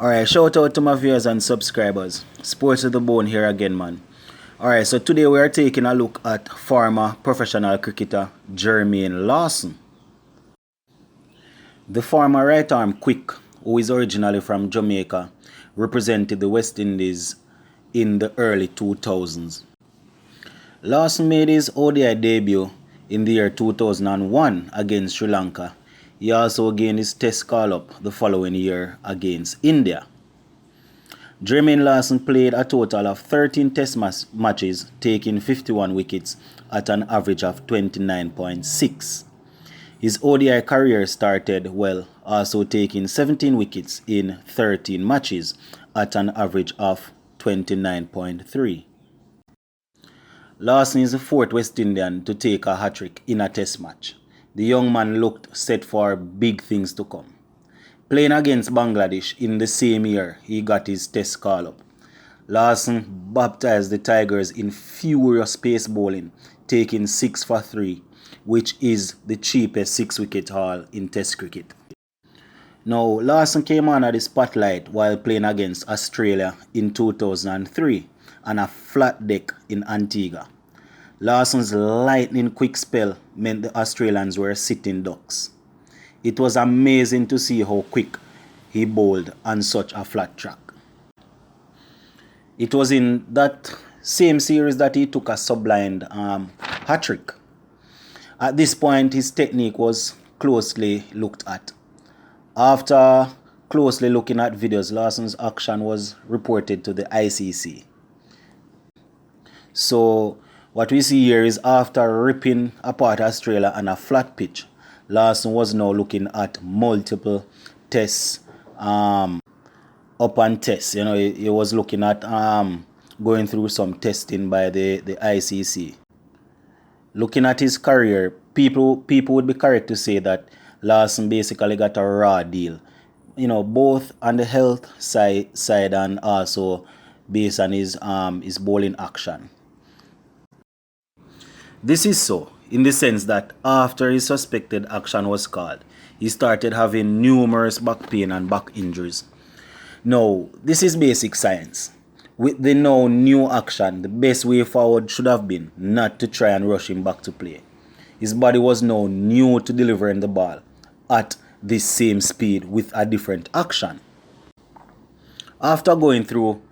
Alright, shout out to my viewers and subscribers. Sports to the bone here again, man. Alright, so today we are taking a look at former professional cricketer Jermaine Lawson. The former right arm quick, who is originally from Jamaica, represented the West Indies in the early 2000s. Lawson made his ODI debut in the year 2001 against Sri Lanka. He also gained his test call-up the following year against India. Jermaine Lawson played a total of 13 test matches, taking 51 wickets at an average of 29.6. His ODI career started well, also taking 17 wickets in 13 matches at an average of 29.3. Lawson is the fourth West Indian to take a hat-trick in a test match. The young man looked set for big things to come. Playing against Bangladesh in the same year, he got his test call-up. Lawson baptized the Tigers in furious pace bowling, taking 6 for 3, which is the cheapest 6-wicket haul in test cricket. Now, Lawson came under the spotlight while playing against Australia in 2003 on a flat deck in Antigua. Lawson's lightning quick spell meant the Australians were sitting ducks. It was amazing to see how quick he bowled on such a flat track. It was in that same series that he took a sublime hat-trick. At this point, his technique was closely looked at. After closely looking at videos, Lawson's action was reported to the ICC. So what we see here is after ripping apart Australia on a flat pitch, Lawson was now looking at multiple tests, up on tests. He was looking at going through some testing by the ICC. Looking at his career, people would be correct to say that Lawson basically got a raw deal. Both on the health side and also based on his bowling action. This is so in the sense that after his suspected action was called, he started having numerous back pain and back injuries. Now, this is basic science. With the now new action, the best way forward should have been not to try and rush him back to play. His body was now new to delivering the ball at the same speed with a different action. After going through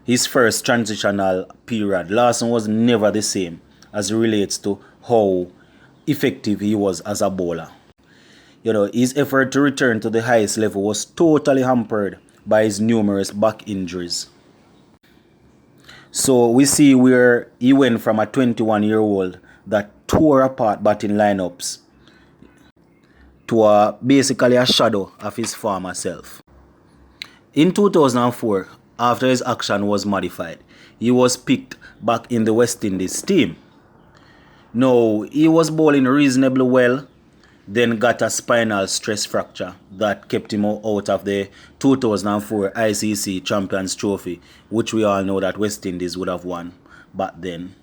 his first transitional period, Lawson was never the same as it relates to how effective he was as a bowler. His effort to return to the highest level was totally hampered by his numerous back injuries. So we see where he went from a 21-year-old that tore apart batting lineups to basically a shadow of his former self. In 2004, after his action was modified, he was picked back in the West Indies team. Now, he was bowling reasonably well, then got a spinal stress fracture that kept him out of the 2004 ICC Champions Trophy, which we all know that West Indies would have won back then.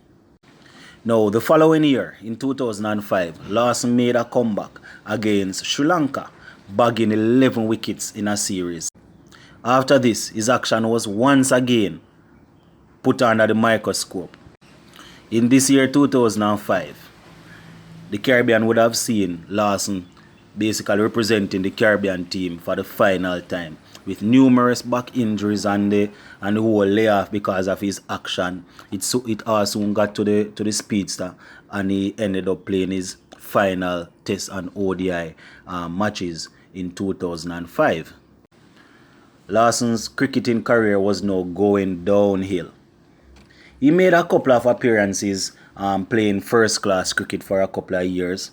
Now, the following year, in 2005, Lawson made a comeback against Sri Lanka, bagging 11 wickets in a series. After this, his action was once again put under the microscope. In this year 2005, the Caribbean would have seen Lawson basically representing the Caribbean team for the final time, with numerous back injuries and the whole layoff because of his action. It also got to the speedster, and he ended up playing his final test and ODI matches in 2005. Lawson's cricketing career was now going downhill. He made a couple of appearances playing first-class cricket for a couple of years.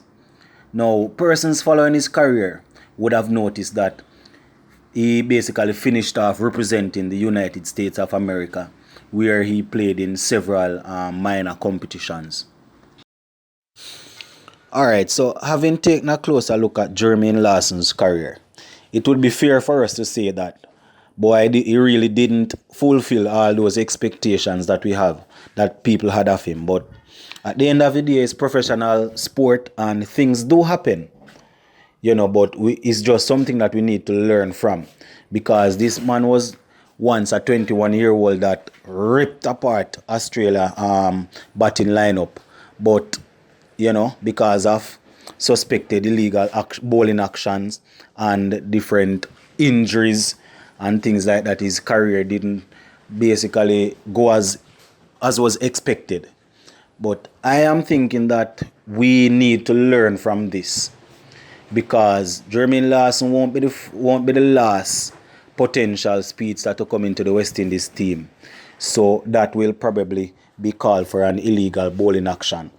Now, persons following his career would have noticed that he basically finished off representing the United States of America, where he played in several minor competitions. Alright, so having taken a closer look at Jermaine Lawson's career, it would be fair for us to say that he really didn't fulfill all those expectations that people had of him. But at the end of the day, it's professional sport and things do happen. But it's just something that we need to learn from. because this man was once a 21-year-old that ripped apart Australia batting lineup, but because of suspected illegal bowling actions and different injuries and things like that, his career didn't basically go as was expected. But I am thinking that we need to learn from this, because Jermaine Lawson won't be the last potential speedster to come into the West Indies team. So that will probably be called for an illegal bowling action.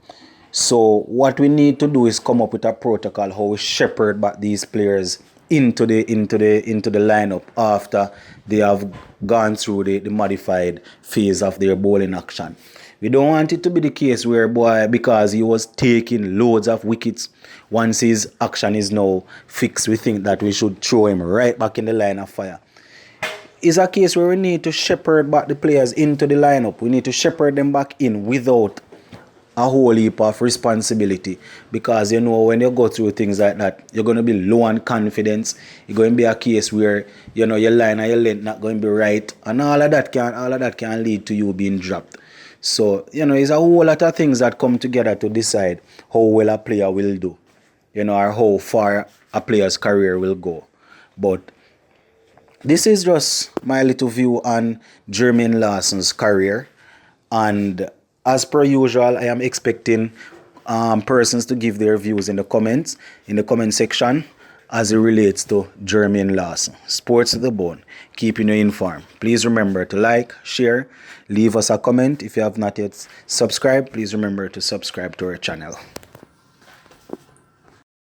So what we need to do is come up with a protocol how we shepherd back these players into the lineup after they have gone through the modified phase of their bowling action. We don't want it to be the case where, boy, because he was taking loads of wickets, once his action is now fixed, we think that we should throw him right back in the line of fire. It's a case where we need to shepherd back the players into the lineup. We need to shepherd them back in without a whole heap of responsibility, because when you go through things like that, you're going to be low on confidence. It's going to be a case where your line and your length not going to be right, and all of that can lead to you being dropped. So it's a whole lot of things that come together to decide how well a player will do, or how far a player's career will go. But this is just my little view on Jermaine Lawson's career, and as per usual, I am expecting persons to give their views in the comment section as it relates to Jermaine Lawson. Sports to the bone, keeping you informed. Please remember to like, share, leave us a comment. If you have not yet subscribed, please remember to subscribe to our channel.